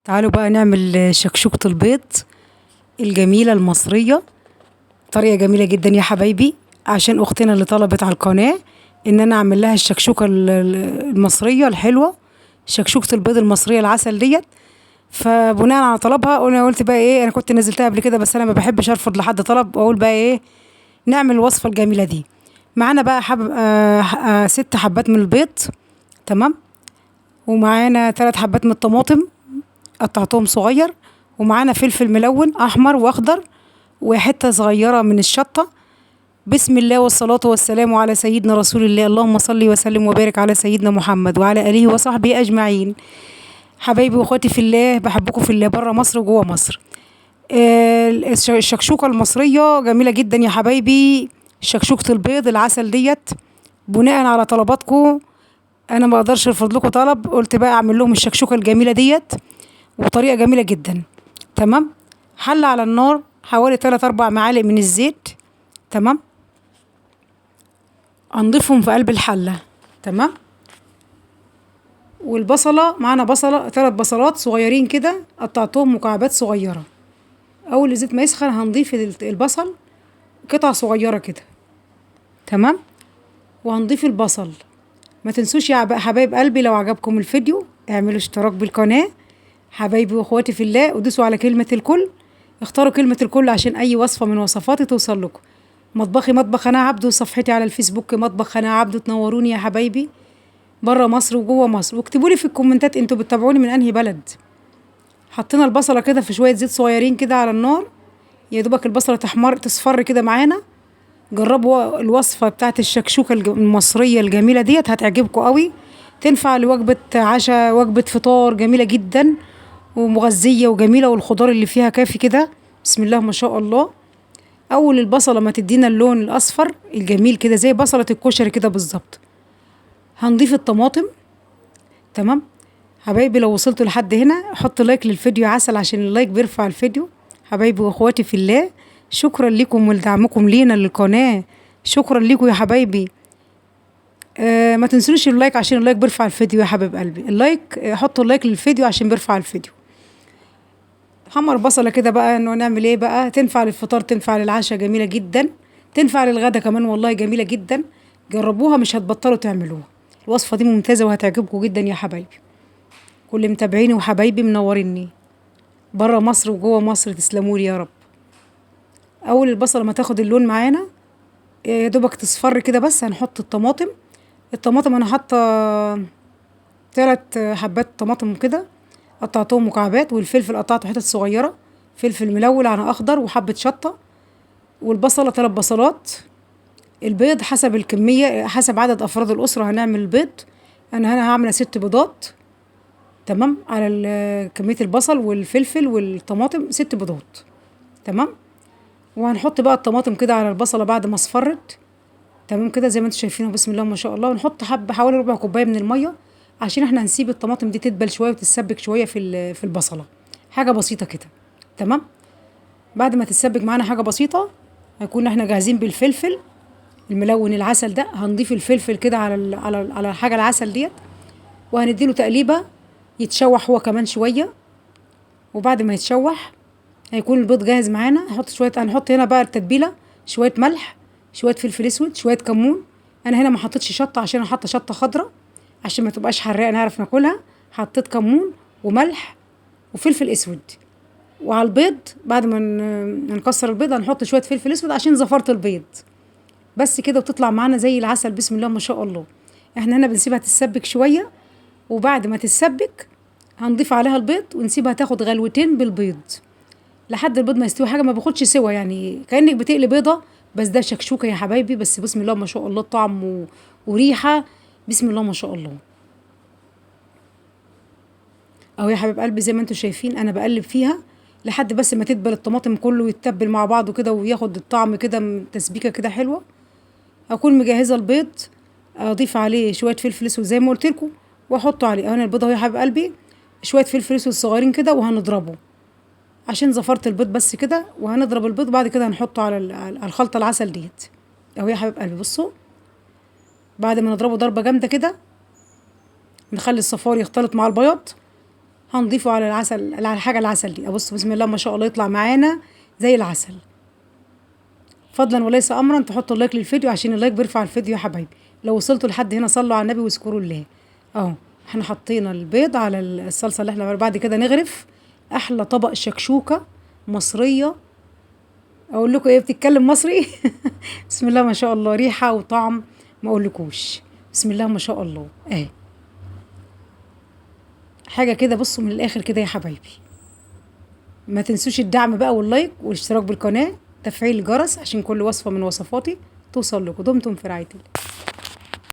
تعالوا بقى نعمل شكشوكة البيض الجميلة المصرية. طريقة جميلة جدا يا حبايبي، عشان أختنا اللي طلبت على القناة إن أنا أعمل لها الشكشوكة المصرية الحلوة، شكشوكة البيض المصرية العسل ديت. فبناء على طلبها أنا قلت بقى إيه، أنا كنت نزلتها قبل كده بس أنا ما بحبش أرفض لحد طلب، وأقول بقى إيه نعمل الوصفة الجميلة دي. معانا بقى 6 حبات من البيض، تمام، ومعانا 3 حبات من الطماطم قطعتهم صغير، ومعانا فلفل ملون احمر واخضر، وحته صغيره من الشطه. بسم الله والصلاه والسلام على سيدنا رسول الله، اللهم صل وسلم وبارك على سيدنا محمد وعلى اله وصحبه اجمعين. حبايبي واخواتي في الله، بحبكم في الله بره مصر وجوه مصر. الشكشوكه المصريه جميله جدا يا حبايبي، شكشوكه البيض العسل ديت. بناء على طلباتكم انا ما اقدرش ارفض لكم طلب، قلت بقى اعمل لهم الشكشوكه الجميله ديت، وطريقه جميله جدا. تمام، حله على النار حوالي 3 4 معالق من الزيت، تمام، انضفهم في قلب الحله، تمام. والبصله معانا، بصله 3 بصلات صغيرين كده قطعتهم مكعبات صغيره. اول الزيت ما يسخن هنضيف البصل قطع صغيره كده، تمام. وهنضيف البصل. ما تنسوش يا حبايب قلبي، لو عجبكم الفيديو اعملوا اشتراك بالقناه حبايبي واخواتي في الله، ودوسوا على كلمة الكل، اختاروا كلمة الكل عشان اي وصفة من وصفاتي توصل لكم. مطبخي مطبخ انا عبده، وصفحتي على الفيسبوك مطبخ انا عبده. تنوروني يا حبايبي بره مصر وجوه مصر، واكتبوا لي في الكومنتات انتوا بتتابعوني من انهي بلد. حطينا البصلة كده في شوية زيت صغيرين كده على النار، يا دوبك البصلة تحمر تصفر كده معانا. جربوا الوصفة بتاعت الشكشوكة المصرية الجميلة ديت، هتعجبكم قوي. تنفع لوجبة عشاء، وجبة فطار، جميلة جدا ومغذية وجميلة، والخضار اللي فيها كافي كده. بسم الله ما شاء الله. أول البصلة ما تدينا اللون الأصفر الجميل كده زي بصلة الكشري كده بالظبط، هنضيف الطماطم، تمام. حبايبي لو وصلتوا لحد هنا حط لايك للفيديو عسل، عشان اللايك بيرفع الفيديو. حبايبي واخواتي في الله، شكرا لكم ولدعمكم لينا للقناة، شكرا لكم يا حبايبي. ما تنسوش اللايك عشان اللايك بيرفع الفيديو يا حبيب قلبي. اللايك، حطوا اللايك للفيديو عشان بيرفع الفيديو. حمر بصلة كده بقى، انه نعمل ايه بقى، تنفع للفطار تنفع للعشاء، جميلة جدا، تنفع للغدا كمان والله جميلة جدا. جربوها مش هتبطلوا تعملوها، الوصفة دي ممتازة وهتعجبكم جدا يا حبايبي. كل متابعيني وحبايبي منوريني بره مصر وجوه مصر، تسلمولي يا رب. اول البصلة ما تاخد اللون معانا يا دوبك تصفر كده، بس هنحط الطماطم. الطماطم انا حاطة 3 حبات طماطم كده قطعتهم مكعبات، والفلفل قطعته حتت صغيرة، فلفل ملون على اخضر، وحبة شطة، والبصلة 3 بصلات. البيض حسب الكمية، حسب عدد افراد الاسرة هنعمل البيض. انا هعمل 6 بيضات، تمام، على كمية البصل والفلفل والطماطم 6 بيضات، تمام. وهنحط بقى الطماطم كده على البصلة بعد ما اصفرت، تمام كده زي ما انتم شايفينه، بسم الله ما شاء الله. ونحط حوالي ربع كوباية من المية، عشان احنا هنسيب الطماطم دي تدبل شوية وتتسبك شوية في البصلة، حاجة بسيطة كده، تمام. بعد ما تتسبك معانا حاجة بسيطة، هيكون احنا جاهزين بالفلفل الملون العسل ده. هنضيف الفلفل كده على الحاجة العسل ديت، وهنديله تقليبة يتشوح هو كمان شوية. وبعد ما يتشوح هيكون البيض جاهز معانا. هنحط هنا بقى التتبيلة، شوية ملح، شوية فلفل اسود، شوية كمون. انا هنا ما حطيتش شطة عشان انا حاطة شطة خضراء عشان ما تبقاش حراقة نعرف ناكلها. حطيت كمون وملح وفلفل اسود. وعلى البيض بعد ما نكسر البيض هنحط شوية فلفل اسود عشان زفرة البيض، بس كده وتطلع معانا زي العسل، بسم الله ما شاء الله. احنا هنا بنسيبها تتسبك شوية، وبعد ما تتسبك هنضيف عليها البيض ونسيبها تاخد غلوتين بالبيض لحد البيض ما يستوي. حاجة ما باخدش سوا، يعني كأنك بتقلي بيضة، بس ده شكشوكة يا حبايبي. بس بسم الله ما شاء الله طعم وريحة، بسم الله ما شاء الله. اهو يا حبيب قلبي زي ما انتم شايفين انا بقلب فيها لحد بس ما تدبل الطماطم كله ويتبل مع بعضه كده وياخد الطعم كده، تسبيكه كده حلوه. اكون مجهزه البيض، اضيف عليه شويه فلفل اسود زي ما قلت لكم، واحطه عليه. انا البيض اهو يا حبيب قلبي، شويه فلفل اسود صغيرين كده وهنضربه عشان زفرت البيض بس كده. وهنضرب البيض بعد كده هنحطه على الخلطه العسل ديت. اهو يا حبيب قلبي بصوا، بعد ما نضربه ضربه جامده كده نخلي الصفار يختلط مع البياض، هنضيفه على العسل، على الحاجه العسل دي. ابص بسم الله ما شاء الله يطلع معانا زي العسل. فضلا وليس امرا تحطوا اللايك للفيديو عشان اللايك بيرفع الفيديو يا حبايبي. لو وصلتوا لحد هنا صلوا على النبي واذكروا الله. اهو احنا حطينا البيض على الصلصه اللي احنا بعد كده نغرف احلى طبق شكشوكه مصريه. اقول لكم ايه بتتكلم مصري؟ بسم الله ما شاء الله ريحه وطعم ما اقولكوش. بسم الله ما شاء الله اهي حاجه كده. بصوا من الاخر كده يا حبايبي، ما تنسوش الدعم بقى واللايك والاشتراك بالقناه، تفعيل الجرس عشان كل وصفه من وصفاتي توصل لكم. دمتم في رعايه الله.